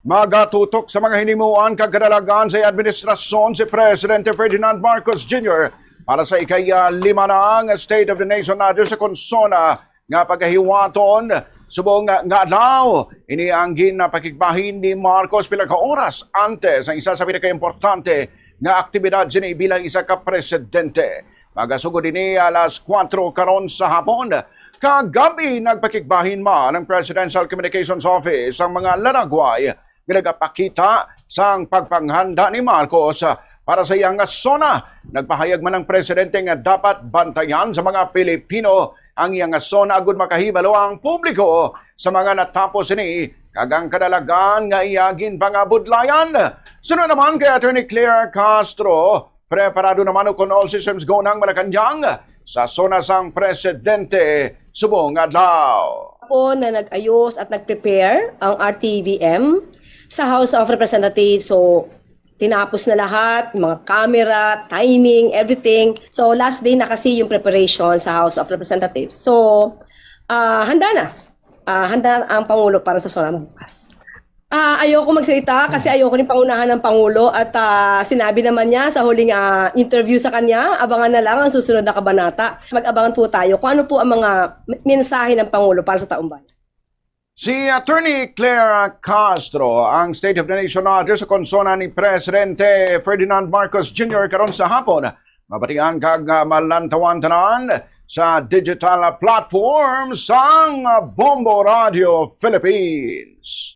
Magatutok sa mga hinimuan kagdalagan sa administrasyon si Presidente Ferdinand Marcos Jr. para sa ikay-lima ng State of the Nation natin sa konsona nga pagkahiwaton. Subong nga daw, inianggin na pakigbahin ni Marcos pila ka oras antes ang isa sa pinaka-importante nga aktibidad sini bilang isa ka presidente. Magasugod ini alas 4 karon sa hapon. Kagabi nagpakigbahin man ng Presidential Communications Office ang mga laragway nagapakita sang pagpanghanda ni Marcos para sa iyang zona. Nagpahayag man ng presidente nga dapat bantayan sa mga Pilipino ang iyang zona agud makahibalo ang publiko sa mga natapos ini kagang kadalagan nga iyagin pangabudlayan. Sunod naman kay Attorney Claire Castro, preparado naman kung all systems go ng Malacanang sa zona sang presidente subong adlaw. Po na nag-ayos at nag-prepare ang RTVM sa House of Representatives. So, tinapos na lahat, mga camera, timing, everything. So, last day na kasi yung preparation sa House of Representatives. So, handa na. Handa ang Pangulo para sa zona bukas. Ayoko magsalita kasi ayoko rin pangunahan ng Pangulo at sinabi naman niya sa huling interview sa kanya, abangan na lang ang susunod na kabanata. Mag-abangan po tayo kung ano po ang mga mensahe ng Pangulo para sa taong bayan. Si Attorney Claire Castro, ang State of the Nation natin sa konsona ni Presidente Ferdinand Marcos Jr. karon sa hapon. Mabatian kag malantawan tanan sa digital platform sang Bombo Radio Philippines.